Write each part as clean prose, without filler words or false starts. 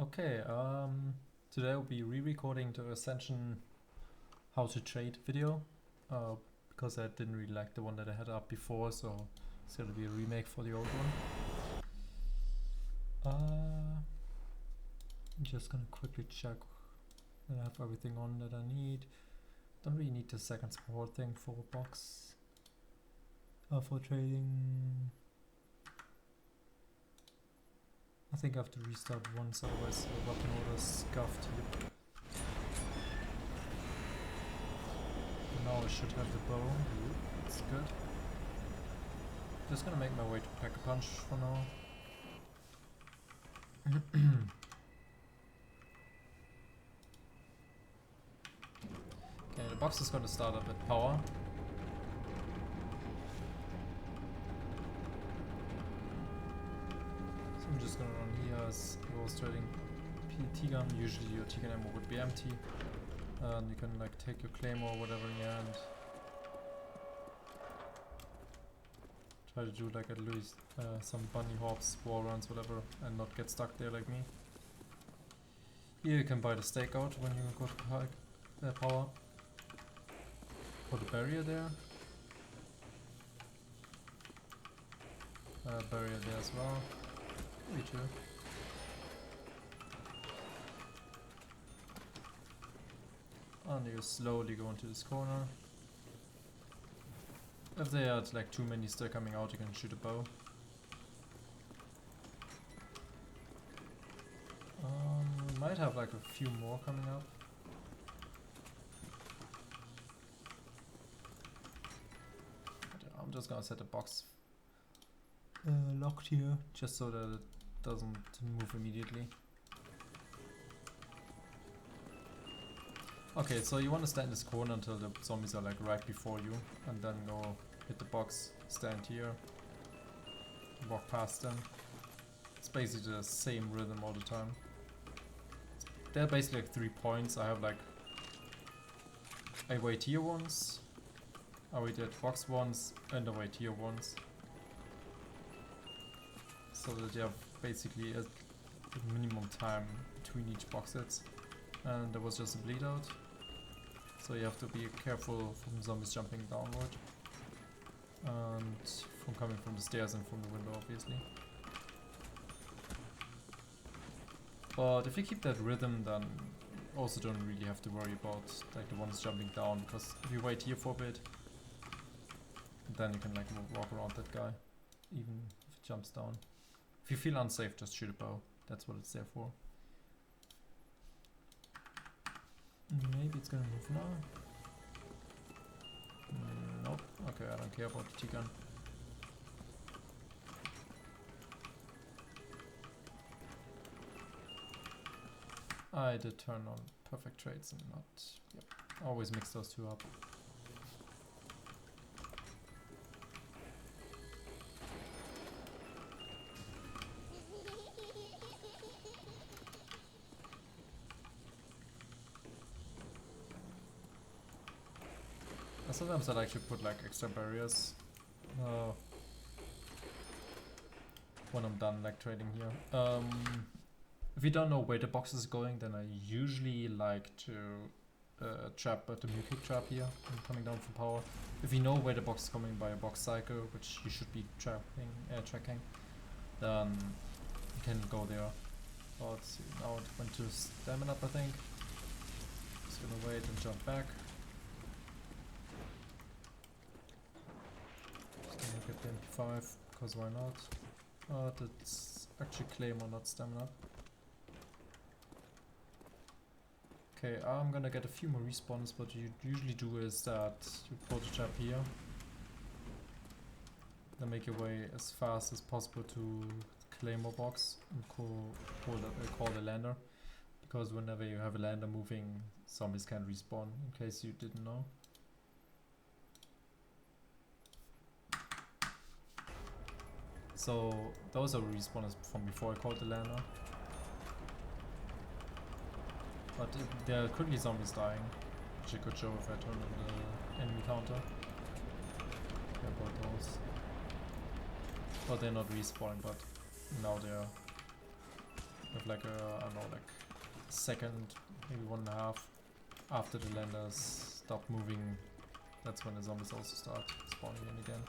Okay, today I'll be re-recording the Ascension how to trade video because I didn't really like the one that I had up before, so it's gonna be a remake for the old one. I'm just gonna quickly check that I have everything on that I need. Don't really need the second support thing for a box for trading. I think I have to restart once, otherwise the weapon order is scuffed here. Now I should have the bow. That's good. Just gonna make my way to Pack a Punch for now. Okay, the box is gonna start up at power. So I'm just gonna run here as I was trading T-gun. Usually your T-gun ammo would be empty. And you can like take your claymore or whatever in your hand. Try to do like at least some bunny hops, wall runs, whatever, and not get stuck there like me. Here you can buy the stakeout when you go to high power. Put a barrier there. Barrier there as well. Me too. And you slowly go into this corner. If there are like too many still coming out, you can shoot a bow. Might have like a few more coming up. I'm just gonna set the box locked here, just so that it doesn't move immediately. Okay, so you want to stand in this corner until the zombies are like right before you, and then go hit the box, stand here, walk past them. It's basically the same rhythm all the time. There are basically like 3 points. I have like, I wait here once, I wait at box once, and I wait here once. So that you have basically a minimum time between each box hits. And there was just a bleed out. So you have to be careful from zombies jumping downward. And from coming from the stairs and from the window, obviously. But if you keep that rhythm, then also don't really have to worry about like the ones jumping down, because if you wait here for a bit, then you can like walk around that guy, even if it jumps down. If you feel unsafe, just shoot a bow. That's what it's there for. Maybe it's gonna move now. Nope. Okay, I don't care about the T-gun. I did turn on perfect trades and not... Yep. Always mix those two up. Sometimes I like to put like extra barriers when I'm done like trading here. If you don't know where the box is going, then I usually like to trap at the Mukick trap here and coming down from power. If you know where the box is coming by a box cycle, which you should be tracking, then you can go there. But now it went to stamina up, I think. Just gonna wait and jump back. Get the MP5, because why not? That's actually claymore, not stamina. Okay, I'm gonna get a few more respawns. What you usually do is that you put a trap here, then make your way as fast as possible to the claymore box and call the lander, because whenever you have a lander moving, zombies can respawn, in case you didn't know. So those are respawners from before I called the lander. But there are currently zombies dying, which I could show if I turn on the enemy counter. Care about those. But they're not respawning, but now they're with like a, I don't know, like second, maybe 1.5 after the landers stop moving. That's when the zombies also start spawning in again.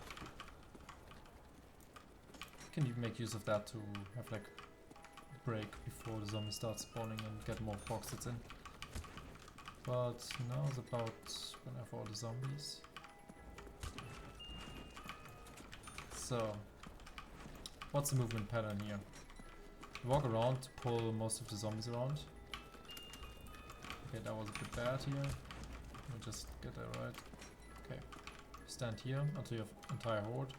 Can you make use of that to have like a break before the zombies start spawning and get more boxes in. But now is about when I have all the zombies. So, what's the movement pattern here? You walk around to pull most of the zombies around. Okay, that was a bit bad here. Let me just get that right. Okay, stand here until you have entire horde.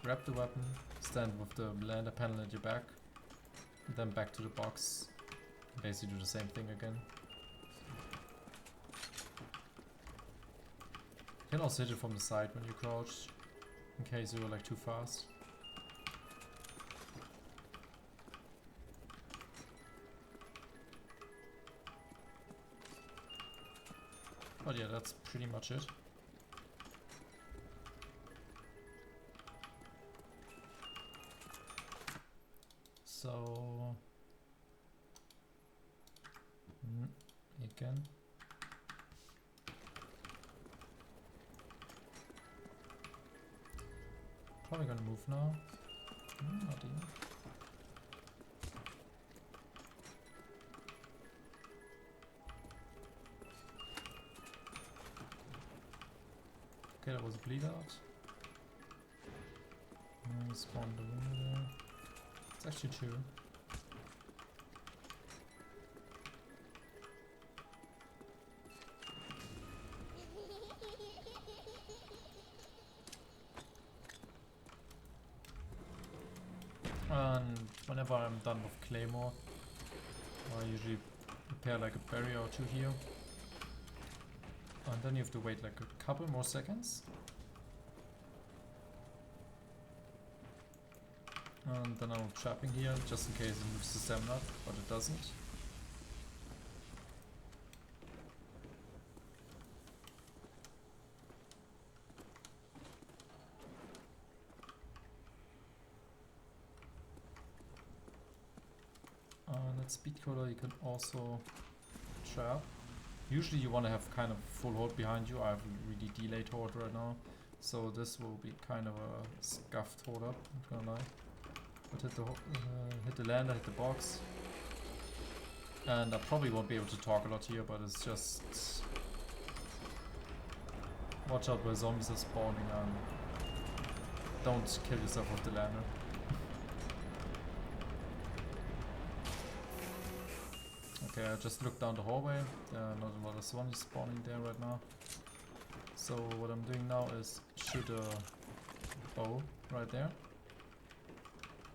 Grab the weapon, stand with the lander panel at your back, and then back to the box. Basically do the same thing again. You can also hit it from the side when you crouch, in case you're like too fast. But yeah, that's pretty much it. So again, probably gonna move now. Not even. Okay, that was a bleed out. Spawn the window there. It's actually 2. And whenever I'm done with Claymore, I usually prepare like a barrier or 2 here. And then you have to wait like a couple more seconds. And then I'm trapping here just in case it moves the stamina, but it doesn't. That speed coder you can also trap. Usually you want to have kind of full horde behind you. I have a really delayed horde right now, so this will be kind of a scuffed horde up, I'm not gonna lie. But hit the lander, hit the box. And I probably won't be able to talk a lot here, but it's just watch out where zombies are spawning and don't kill yourself with the lander. Okay, I just looked down the hallway. There are not a lot of zombies spawning there right now. So what I'm doing now is shoot a bow right there.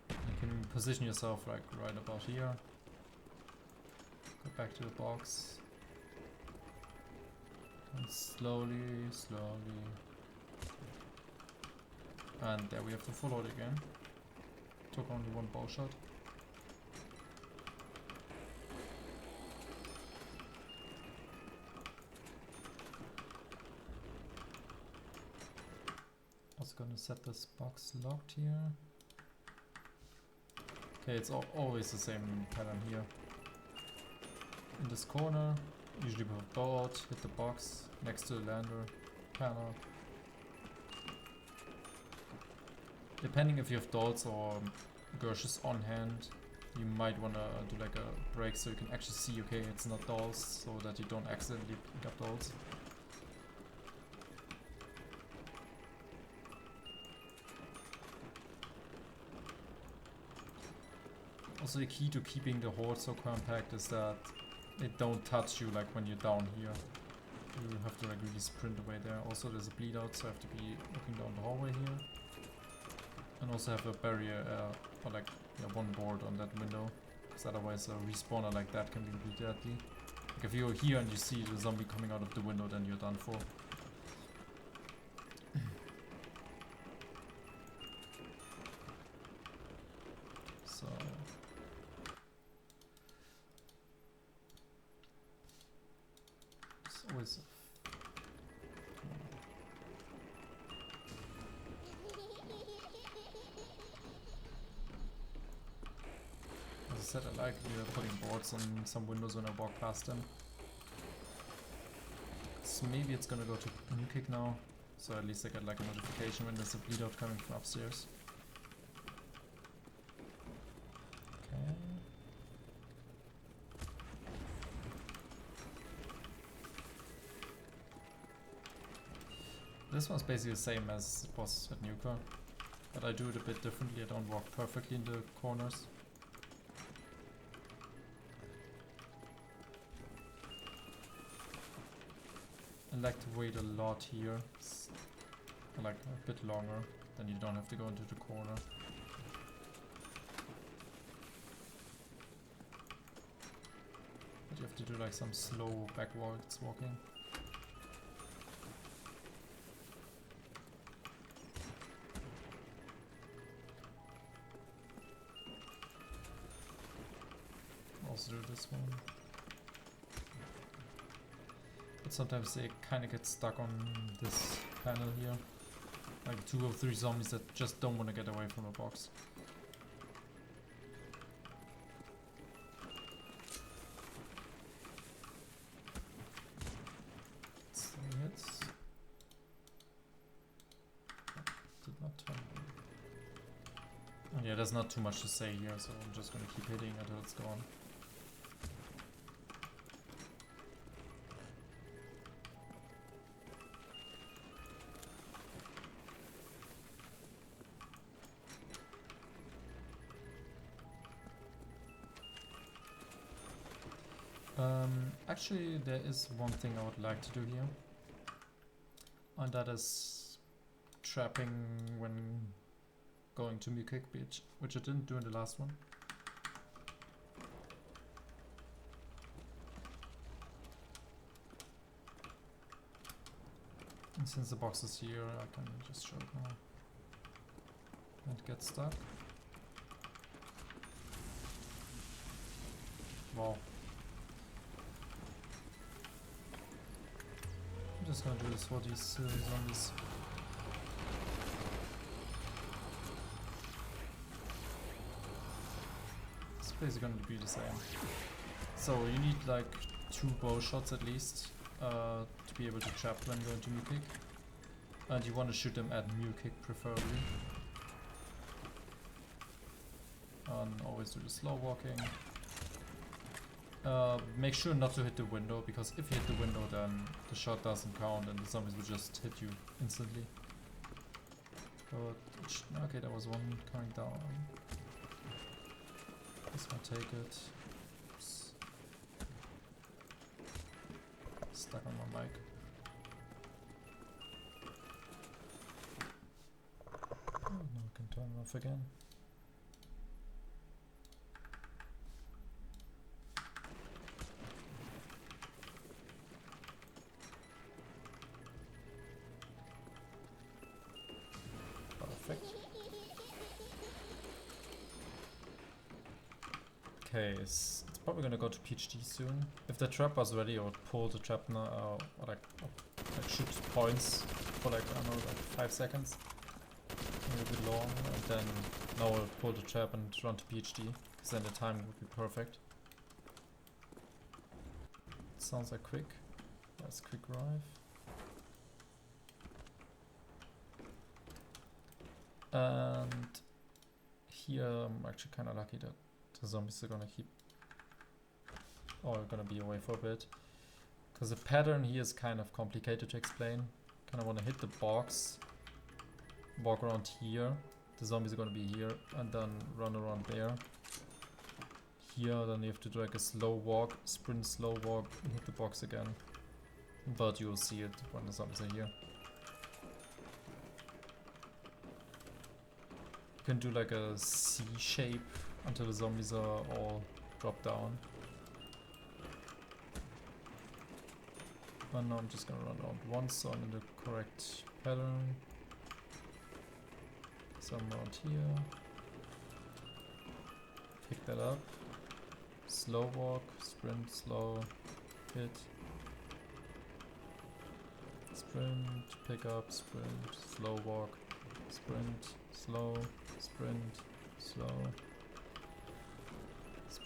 You can position yourself like right about here. Go back to the box. And slowly. And there we have the full load again. Took only 1 bow shot. Gonna set this box locked here. Okay, it's always the same pattern here. In this corner, usually with a bow out, hit the box next to the lander panel. Depending if you have dolls or Gershes on hand, you might wanna do like a break so you can actually see, okay, it's not dolls, so that you don't accidentally pick up dolls. Also, the key to keeping the horde so compact is that it don't touch you like when you're down here. You have to like really sprint away there. Also, there's a bleed out, so I have to be looking down the hallway here. And also have a barrier or like 1 board on that window, because otherwise a respawner like that can be really deadly. Like if you're here and you see the zombie coming out of the window, then you're done for. So it's always said, I like putting boards on some windows when I walk past them. So maybe it's gonna go to new kick now, so at least I get like a notification when there's a bleed out coming from upstairs. Okay. This one's basically the same as it was at Nuka, but I do it a bit differently. I don't walk perfectly in the corners. I like to wait a lot here, like a bit longer, then you don't have to go into the corner. But you have to do like some slow backwards walking. Also do this one. But sometimes they kind of get stuck on this panel here. Like 2 or 3 zombies that just don't want to get away from the box. So hits. Did not turn. Yeah, there's not too much to say here, so I'm just gonna keep hitting until it's gone. Actually, there is one thing I would like to do here, and that is trapping when going to Mukik Beach, which I didn't do in the last one. And since the box is here, I can just show it now. And get stuck. Wow. I'm just gonna do this for these zombies. It's basically gonna be the same. So you need like 2 bow shots at least to be able to trap when going to Mukik. And you want to shoot them at Mukik preferably. And always do the slow walking. Make sure not to hit the window, because if you hit the window then the shot doesn't count and the zombies will just hit you instantly. But, okay, there was one coming down. This one take it. Oops. Stuck on my mic. Oh, now I can turn it off again. Okay, it's probably gonna go to PhD soon. If the trap was ready, I would pull the trap now, or like shoot points for like, I don't know, like 5 seconds. Maybe a bit long, and then now I'll pull the trap and run to PhD, because then the timing would be perfect. Sounds like quick. That's quick drive. And here I'm actually kind of lucky that the zombies are gonna keep, or gonna be away for a bit, because the pattern here is kind of complicated to explain. Kind of want to hit the box, walk around here, the zombies are gonna be here, and then run around there. Here, then you have to do like a slow walk, sprint, slow walk, and hit the box again. But you'll see it when the zombies are here. You can do like a C shape until the zombies are all dropped down. And now I'm just gonna run around once, so I'm in the correct pattern. Some around here. Pick that up. Slow walk, sprint, slow, hit. Sprint, pick up, sprint, slow walk, sprint, slow, sprint, slow.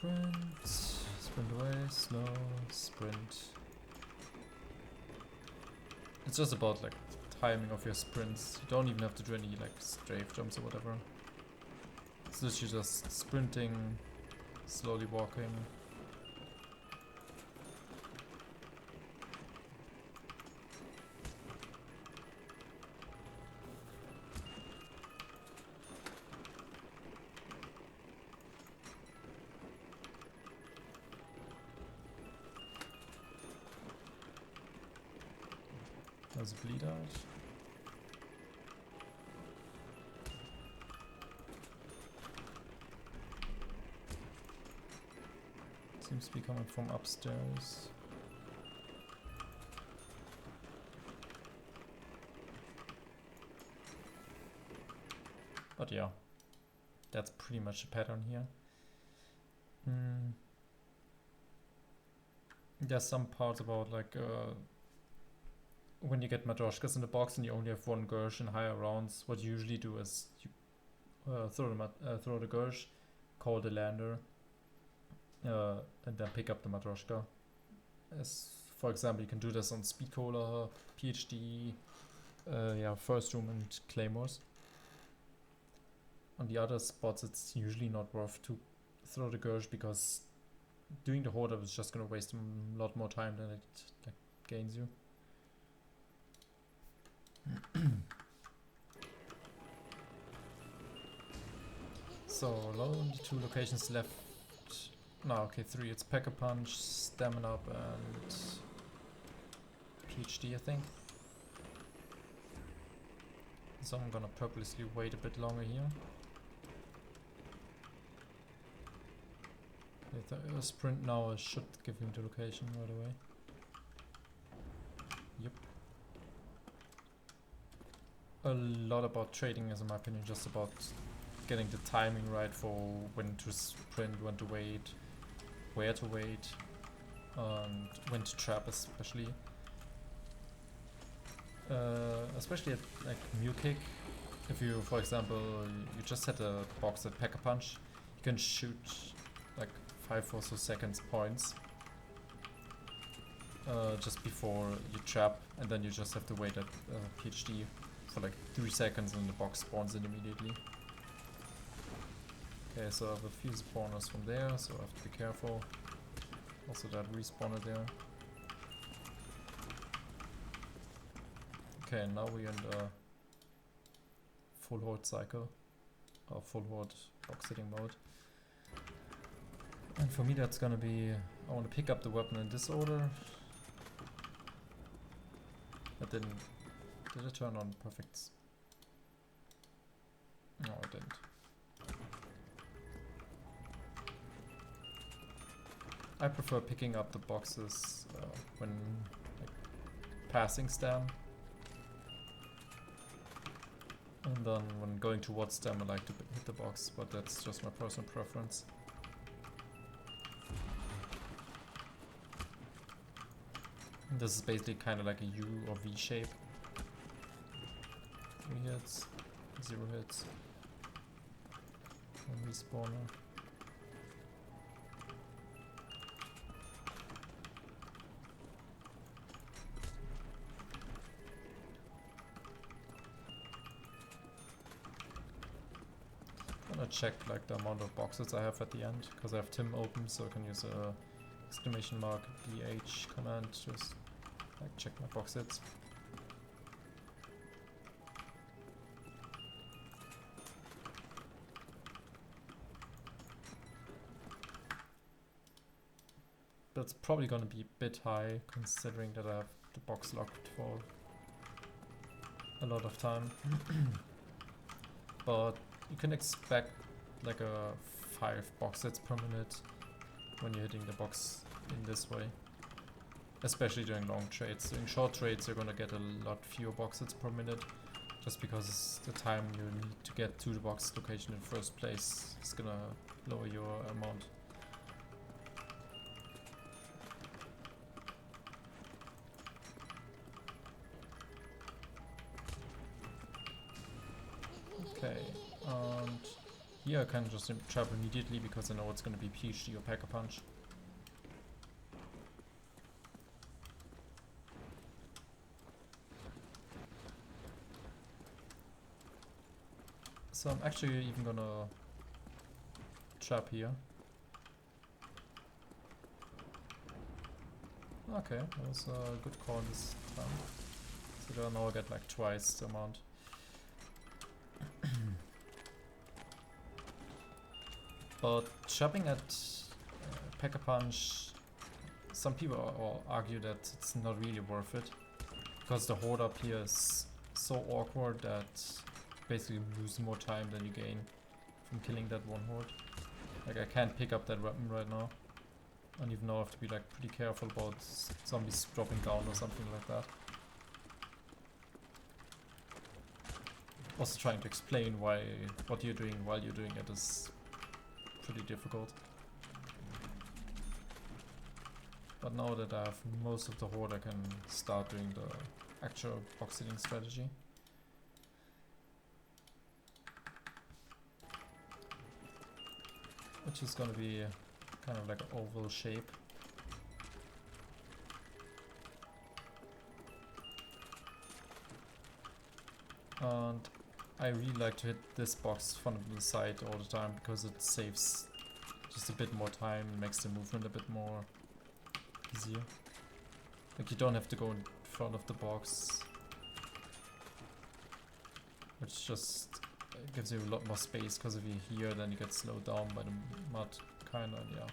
Sprint. Sprint away, slow, sprint. It's just about like timing of your sprints. You don't even have to do any like strafe jumps or whatever. It's literally just sprinting, slowly walking. There's a bleed out. Seems to be coming from upstairs. But yeah, that's pretty much the pattern here. There's some parts about like when you get Matryoshkas in the box and you only have one Gersh in higher rounds, what you usually do is you throw the Gersh, call the lander, and then pick up the Matryoshka. As for example, you can do this on Speedcola, PhD, First Room and Claymores. On the other spots, it's usually not worth to throw the Gersh because doing the Hoarder is just gonna waste a lot more time than it like, gains you. So alone, 2 locations left. No, okay, 3. It's Packer Punch, Stamina Up, and PhD, I think. So I'm gonna purposely wait a bit longer here. With a sprint now, I should give him the location right away. Yep. A lot about trading is, in my opinion, just about getting the timing right for when to sprint, when to wait, where to wait, and when to trap especially. Especially at like Mew Kick, if you, for example, you just set a box at Packer Punch, you can shoot like 5 or so seconds points just before you trap, and then you just have to wait at PhD for like 3 seconds and the box spawns in immediately. Okay, so I have a few spawners from there, so I have to be careful. Also that respawner there. Okay, now we're in the full horde cycle, or full horde box hitting mode. And for me that's gonna be, I want to pick up the weapon in this order. But then, did it turn on perfect? No, it didn't. I prefer picking up the boxes when like, passing stam. And then when going towards them I like to hit the box, but that's just my personal preference. And this is basically kind of like a U or V shape. 3 hits, 0 hits. One respawner. Check like the amount of boxes I have at the end, because I have Tim open, so I can use a exclamation mark BH command to just like check my box hits. That's probably gonna be a bit high considering that I have the box locked for a lot of time. But you can expect like a 5 box hits per minute when you're hitting the box in this way. Especially during long trades. During short trades you're gonna get a lot fewer box hits per minute, just because it's the time you need to get to the box location in the first place is gonna lower your amount. Okay, and here I can just trap immediately because I know it's gonna be PhD or Pack a Punch. So I'm actually even gonna trap here. Okay, that was a good call this time. So now I get like twice the amount. But trapping at Pack a Punch, some people argue that it's not really worth it. Because the horde up here is so awkward that basically you lose more time than you gain from killing that one horde. Like I can't pick up that weapon right now. And even now I have to be like pretty careful about zombies dropping down or something like that. Also trying to explain what you're doing while you're doing it is pretty difficult. But now that I have most of the horde I can start doing the actual box hitting strategy. Which is gonna be kind of like an oval shape. And I really like to hit this box from the side all the time because it saves just a bit more time and makes the movement a bit more easier. Like you don't have to go in front of the box, which just gives you a lot more space because if you're here then you get slowed down by the mud, kinda, yeah.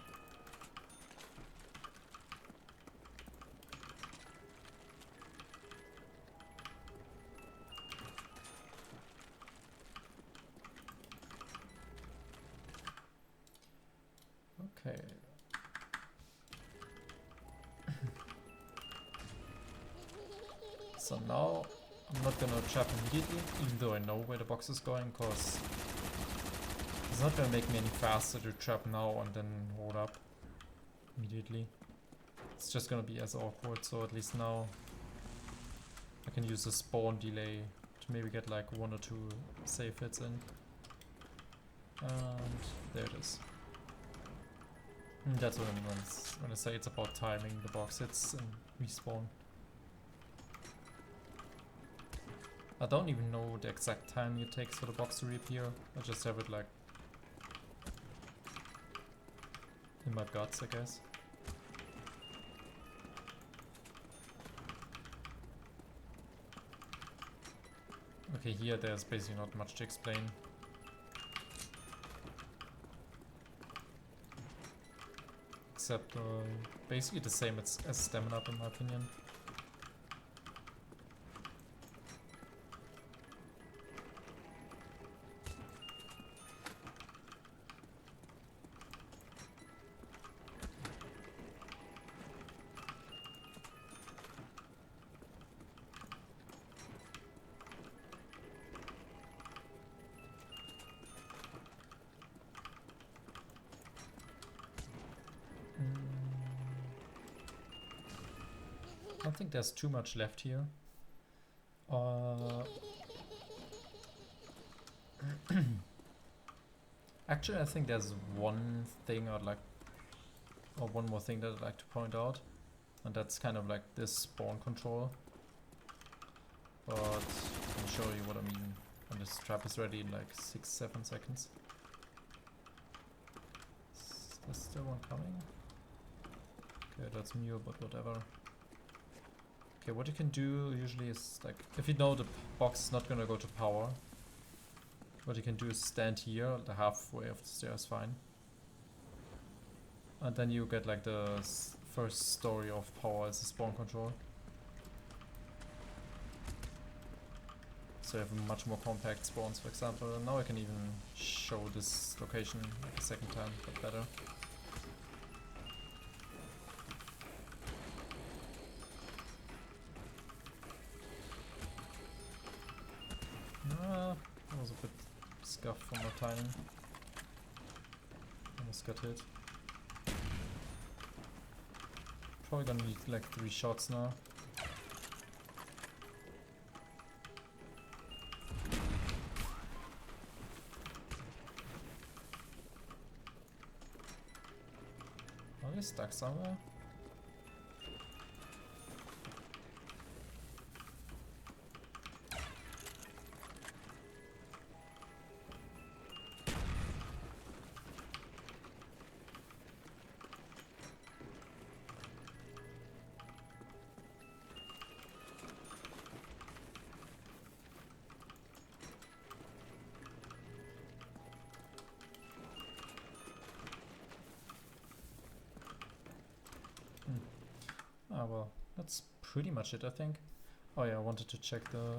Okay. So now I'm not gonna trap immediately, even though I know where the box is going, because it's not gonna make me any faster to trap now and then hold up immediately. It's just gonna be as awkward, so at least now I can use the spawn delay to maybe get like 1 or 2 safe hits in. And there it is. And that's what I mean when I say it's about timing the box hits and respawn. I don't even know the exact time it takes for the box to reappear. I just have it like in my guts, I guess. Okay, here there's basically not much to explain. Except basically the same as stamina up in my opinion. I don't think there's too much left here. Actually, I think there's one thing I'd like, or one more thing that I'd like to point out, and that's kind of like this spawn control. But I'll show you what I mean when this trap is ready in like 6-7 seconds. Is there still one coming? Okay, that's Mew, but whatever. Okay, what you can do usually is, like, if you know the box is not gonna go to power, what you can do is stand here, the halfway of the stairs, fine. And then you get like the first story of power as a spawn control. So you have much more compact spawns, for example. And now I can even show this location like a second time, but better. That was a bit scuffed from my timing. Almost got hit. Probably gonna need like 3 shots now. Are they stuck somewhere? Ah, well, that's pretty much it, I think. Oh yeah, I wanted to check the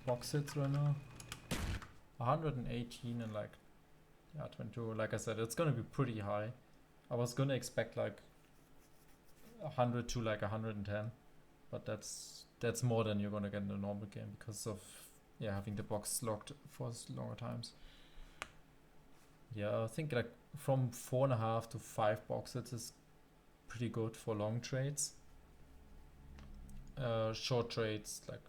box hits right now. 118 and like, yeah, 22. Like I said, it's gonna be pretty high. I was gonna expect like 100 to like 110, but that's more than you're gonna get in a normal game because of, yeah, having the box locked for longer times. Yeah, I think like from 4.5 to 5 box hits is pretty good for long trades. Short trades, like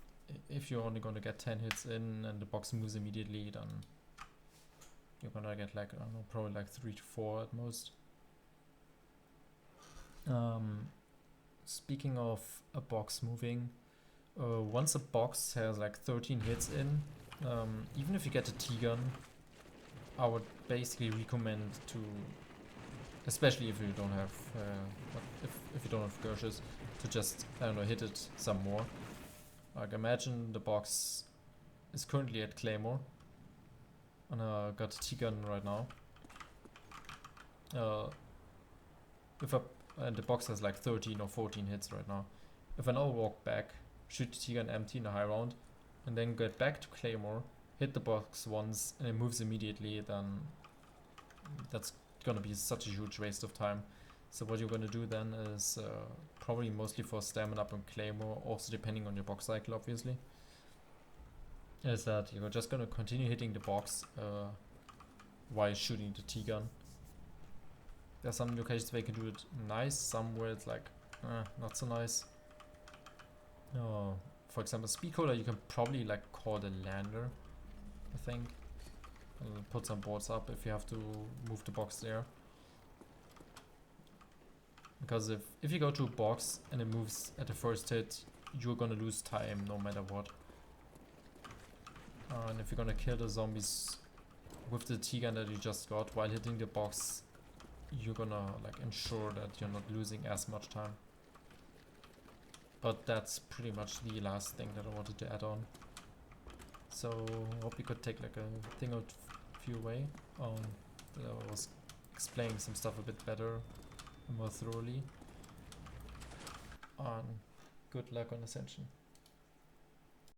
if you're only gonna get 10 hits in and the box moves immediately, then you're gonna get like, I don't know, probably like 3 to 4 at most. Speaking of a box moving, once a box has like 13 hits in, even if you get a T-gun, I would basically recommend to, especially if you don't have, if you don't have Gershes, to just, I don't know, hit it some more. Like imagine the box is currently at Claymore, and I got a T-gun right now. And the box has like 13 or 14 hits right now. If I now walk back, shoot the T-gun empty in a high round, and then get back to Claymore, hit the box once, and it moves immediately, then that's gonna be such a huge waste of time. So what you're gonna do then is probably mostly for stamina up on Claymore, also depending on your box cycle obviously, is that you're just gonna continue hitting the box while shooting the T-gun. There's some locations where you can do it nice, somewhere it's like not so nice. For example, Speedcola you can probably like call the lander, I think. And put some boards up if you have to move the box there. Because if you go to a box and it moves at the first hit, you're gonna lose time no matter what. And if you're gonna kill the zombies with the T-gun that you just got while hitting the box, you're gonna like ensure that you're not losing as much time. But that's pretty much the last thing that I wanted to add on. So hope you could take like a thing or few away. That I was explaining some stuff a bit better and more thoroughly. And good luck on Ascension.